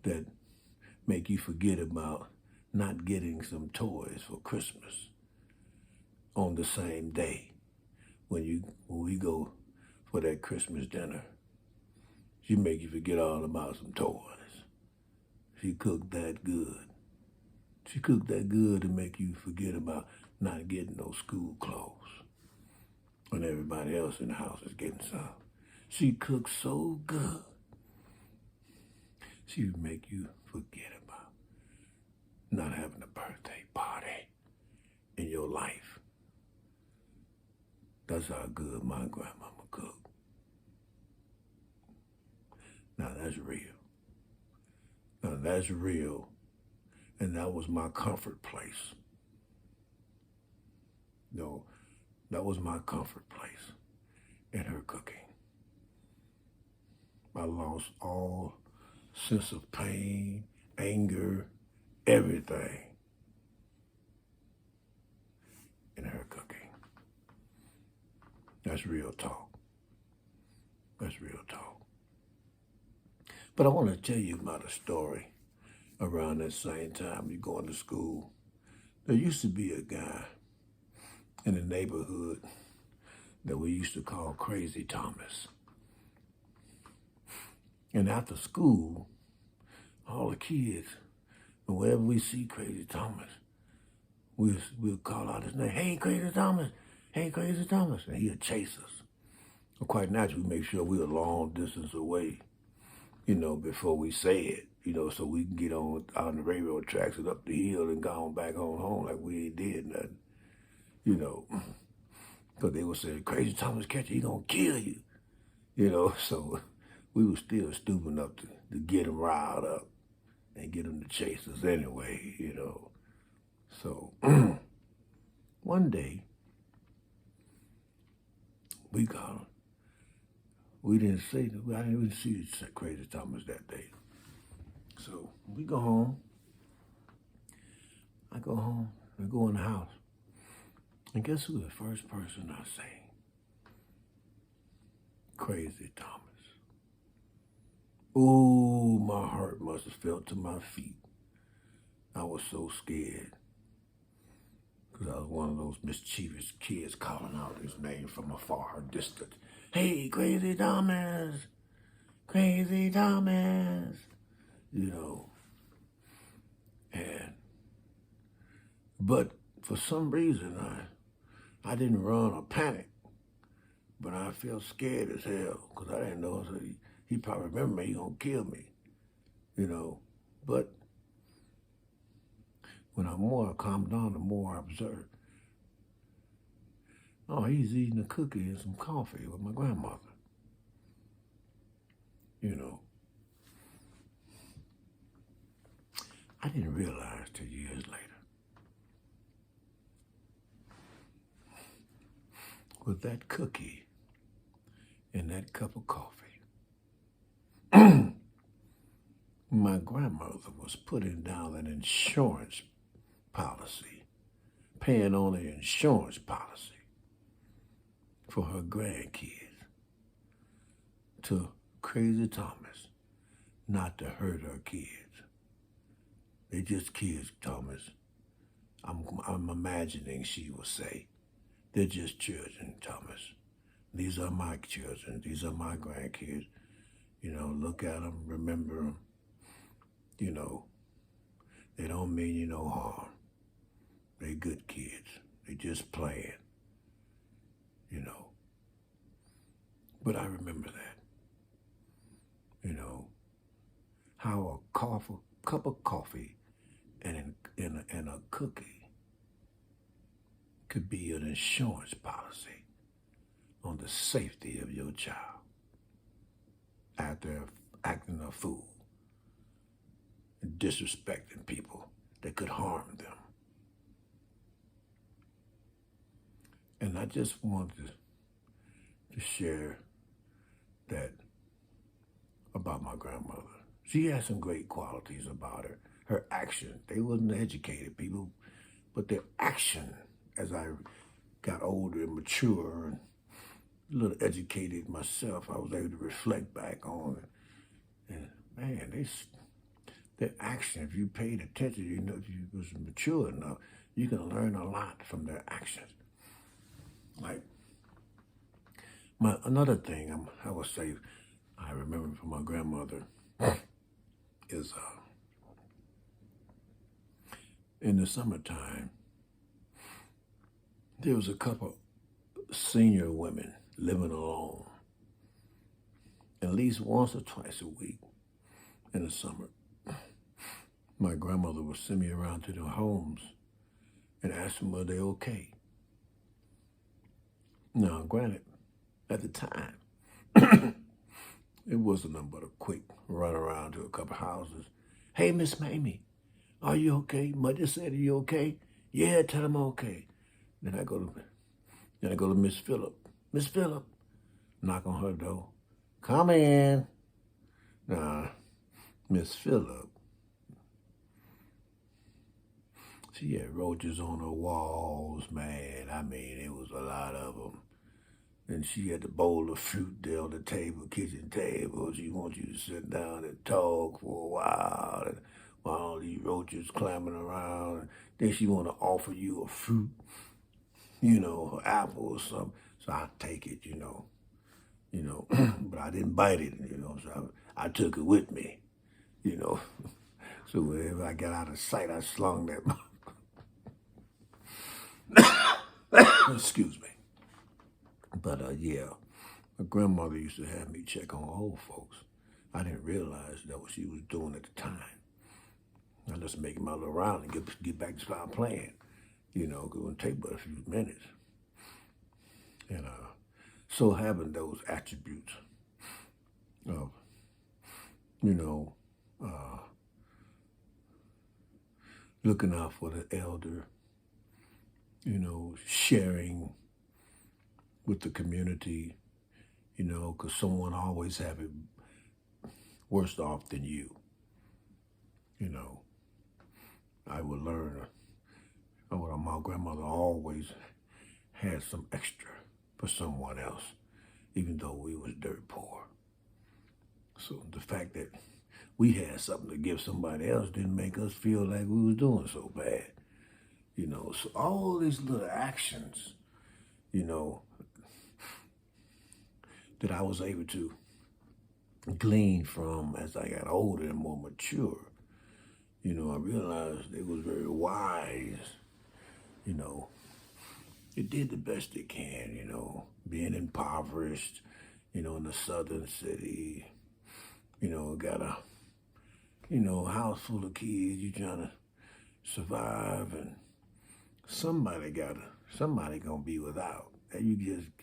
that make you forget about not getting some toys for Christmas on the same day when we go for that Christmas dinner. She make you forget all about some toys. She cooked that good. She cooked that good to make you forget about not getting those school clothes when everybody else in the house is getting some. She cooks so good. She would make you forget about not having a birthday party in your life. That's how good my grandmama cooked. Now that's real. Now that's real. And that was my comfort place. No, that was my comfort place in her cooking. I lost all sense of pain, anger, everything in her cooking. That's real talk. That's real talk. But I want to tell you about a story around that same time you going to school. There used to be a guy in the neighborhood that we used to call Crazy Thomas. And after school, all the kids, whenever we see Crazy Thomas, we'll call out his name, "Hey, Crazy Thomas! Hey, Crazy Thomas!" And he'll chase us. Well, quite naturally, we make sure we're a long distance away, before we say it, so we can get on out on the railroad tracks and up the hill and go on back home like we ain't did nothing, Because they would say, "Crazy Thomas catch you, he gonna kill you," So we were still stupid enough to get him riled up and get him to chase us anyway, So one day, we got him. We didn't see, I didn't even see Crazy Thomas that day. So we go home. I go home. I go in the house. And guess who the first person I say? Crazy Thomas. Ooh, my heart must have fell to my feet. I was so scared. Because I was one of those mischievous kids calling out his name from a far distance. "Hey, Crazy Thomas! Crazy Thomas!" But for some reason, I didn't run or panic, but I felt scared as hell because I didn't know, so he probably remember me, he gonna kill me, But when I calmed down, the more I observed. Oh, he's eating a cookie and some coffee with my grandmother. I didn't realize till years later. With that cookie and that cup of coffee, my grandmother was putting down an insurance policy, paying on an insurance policy for her grandkids to Crazy Thomas not to hurt her kids. They just kids, Thomas. I'm imagining she would say, "They're just children, Thomas. These are my children. These are my grandkids. Look at them, remember them. They don't mean you no harm. They good kids. They just playing, But I remember that, how a cup of coffee and a cookie could be an insurance policy on the safety of your child after acting a fool and disrespecting people that could harm them. And I just wanted to share that about my grandmother. She had some great qualities about her. Her action, they wasn't educated people, but their action, as I got older and mature and a little educated myself, I was able to reflect back on it. And man, their action. If you paid attention, you know, if you was mature enough, you can learn a lot from their actions. Like another thing I would say I remember from my grandmother is in the summertime, there was a couple senior women living alone at least once or twice a week in the summer. My grandmother would send me around to their homes and ask them were they okay. Now, granted, at the time, it wasn't nothing but a quick run around to a couple houses. Hey, Miss Mamie, are you okay? Mother said, are you okay? Yeah, tell them I'm okay. Then I go to Miss Phillip. Miss Phillip, knock on her door. Come in. Nah, Miss Phillip, she had roaches on her walls, man. I mean, it was a lot of them. And she had the bowl of fruit there on the table, kitchen table. She wants you to sit down and talk for a while, and while all these roaches clambering around. And then she want to offer you a fruit, you know, an apple or something. So I take it, you know, but I didn't bite it, you know. So I took it with me, you know. So whenever I got out of sight, I slung that. Excuse me. But yeah, my grandmother used to have me check on old folks. I didn't realize that what she was doing at the time. I just make my little round and get back to start playing, you know, it wouldn't take but a few minutes. And so having those attributes of, you know, looking out for the elder, you know, sharing with the community, you know, because someone always have it worse off than you. You know, I would learn, my grandmother always had some extra for someone else, even though we was dirt poor. So the fact that we had something to give somebody else didn't make us feel like we was doing so bad. You know, so all these little actions, you know, that I was able to glean from as I got older and more mature. You know, I realized it was very wise. You know, it did the best it can, you know, being impoverished, you know, in a southern city, you know, got a, you know, house full of kids, you trying to survive, and somebody gonna be without. And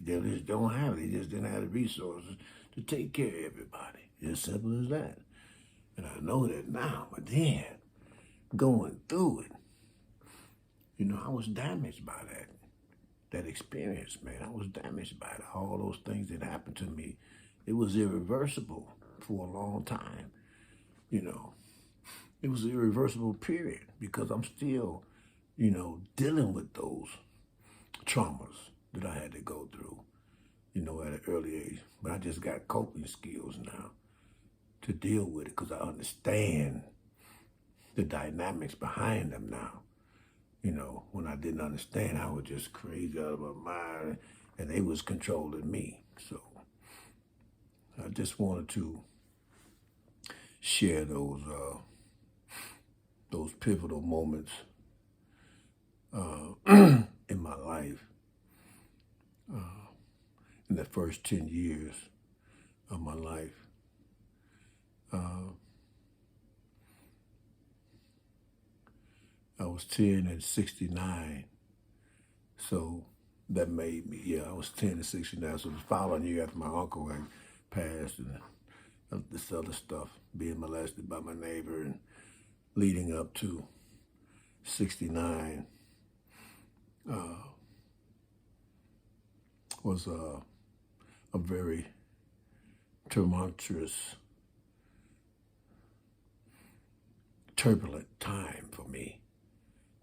they just don't have it. They just didn't have the resources to take care of everybody. It's as simple as that. And I know that now, but then going through it, you know, I was damaged by that experience, man. I was damaged by it. All those things that happened to me, it was irreversible for a long time. You know, it was an irreversible period because I'm still, you know, dealing with those traumas that I had to go through, you know, at an early age. But I just got coping skills now to deal with it because I understand the dynamics behind them now. You know, when I didn't understand, I was just crazy out of my mind, and they was controlling me. So I just wanted to share those pivotal moments in my life in the first 10 years of my life. I was 10 at 69, so that made me, I was 10 at 69, so the following year after my uncle had passed and this other stuff, being molested by my neighbor and leading up to 69 was a very tumultuous, turbulent time for me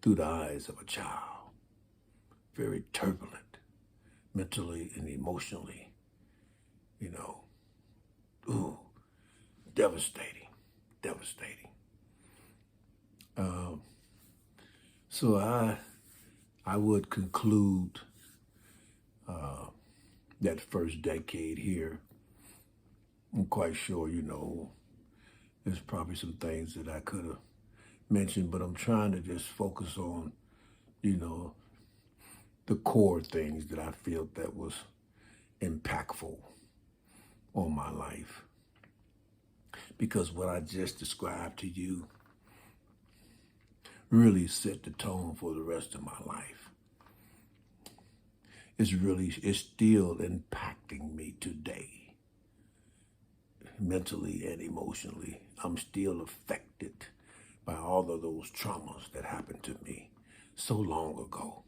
through the eyes of a child. Very turbulent, mentally and emotionally, you know. Ooh, devastating. So I would conclude that first decade here. I'm quite sure, there's probably some things that I could have mentioned, but I'm trying to just focus on, you know, the core things that I felt that was impactful on my life. Because what I just described to you really set the tone for the rest of my life. It's still impacting me today, mentally and emotionally. I'm still affected by all of those traumas that happened to me so long ago.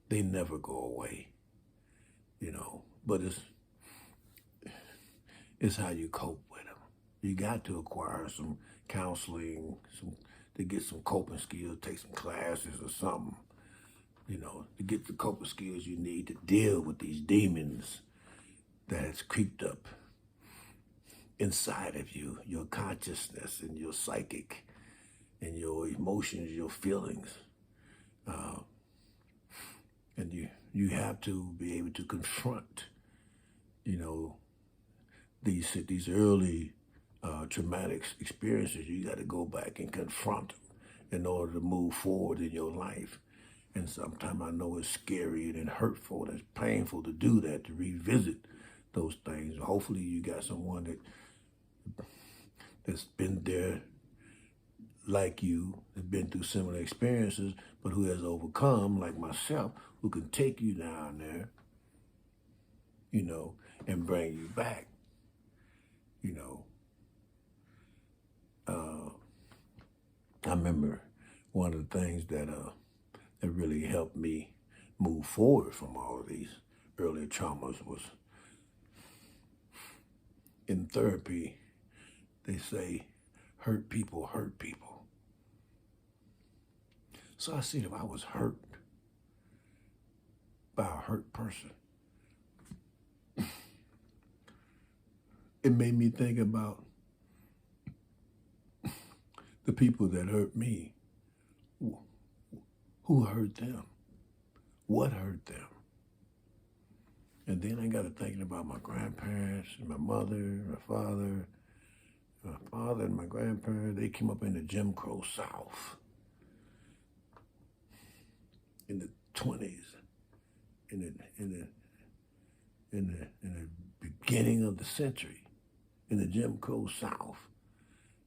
They never go away, but it's how you cope with them. You got to acquire some counseling, to get some coping skills, take some classes or something, to get the coping skills you need to deal with these demons that has creeped up inside of you, your consciousness and your psychic and your emotions, your feelings. And you have to be able to confront, these early traumatic experiences. You got to go back and confront them in order to move forward in your life. And sometimes I know it's scary and hurtful and it's painful to do that, to revisit those things. Hopefully you got someone that's been there like you, has been through similar experiences, but who has overcome, like myself, who can take you down there, and bring you back. I remember one of the things that really helped me move forward from all of these early traumas was in therapy. They say hurt people hurt people. So I said, if I was hurt by a hurt person, it made me think about the people that hurt me. Who hurt them? What hurt them? And then I got to thinking about my grandparents, my mother, my father. My father and my grandparents, they came up in the Jim Crow South in the 20s, in the beginning of the century, in the Jim Crow South.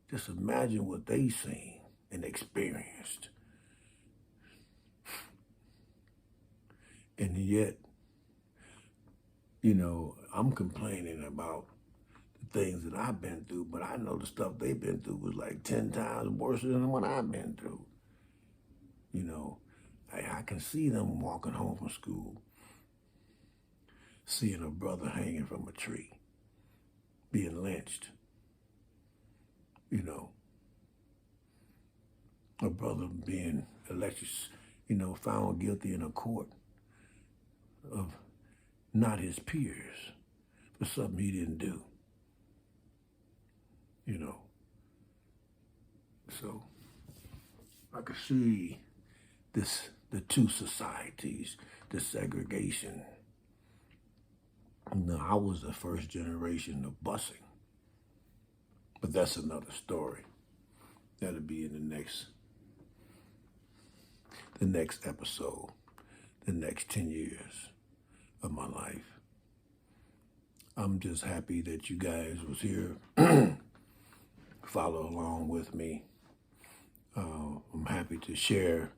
Just imagine what they seen and experienced. And yet, I'm complaining about the things that I've been through, but I know the stuff they've been through was like 10 times worse than what I've been through. I can see them walking home from school, seeing a brother hanging from a tree, being lynched. A brother being found guilty in a court of not his peers for something he didn't do. So I could see the two societies, the segregation. I was the first generation of busing, but that's another story. That'll be in the next episode, the next 10 years of my life. I'm just happy that you guys was here, follow along with me. I'm happy to share,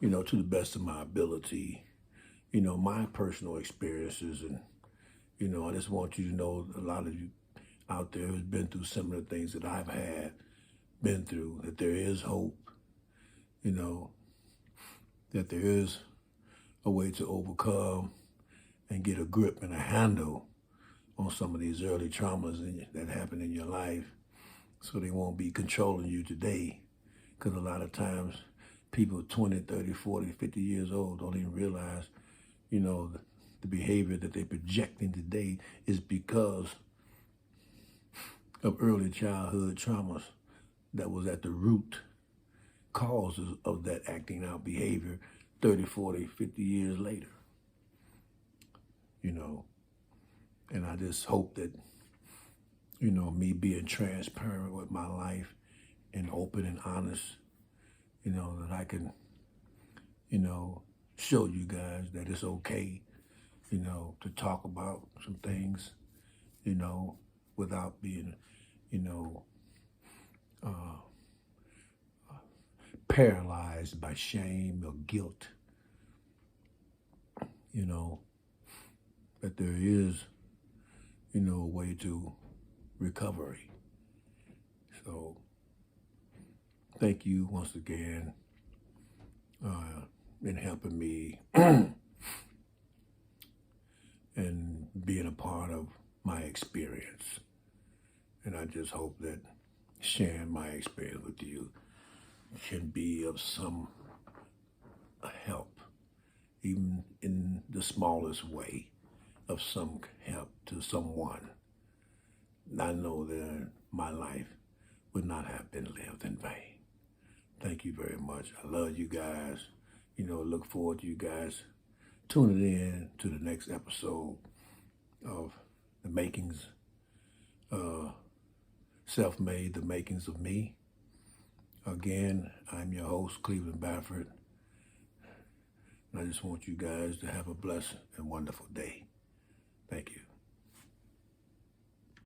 to the best of my ability, my personal experiences. And, I just want you to know, a lot of you out there who's been through similar things that I've been through, that there is hope, that there is a way to overcome and get a grip and a handle on some of these early traumas that happen in your life, so they won't be controlling you today. Because a lot of times people 20, 30, 40, 50 years old don't even realize, the behavior that they're projecting today is because of early childhood traumas that was at the root causes of that acting out behavior 30, 40, 50 years later. You know, and I just hope that, you know, me being transparent with my life and open and honest, you know, that I can, you know, show you guys that it's okay, you know, to talk about some things, you know, without being, you know, paralyzed by shame or guilt. You know, that there is, you know, a way to recovery. So thank you once again in helping me and being a part of my experience. And I just hope that sharing my experience with you can be of some help, even in the smallest way, of some help to someone. I know that my life would not have been lived in vain. Thank you very much. I love you guys. You know, look forward to you guys tuning in to the next episode of The Makings, Self-Made, The Makings of Me. Again, I'm your host, Cleveland Baffert. And I just want you guys to have a blessed and wonderful day. Thank you.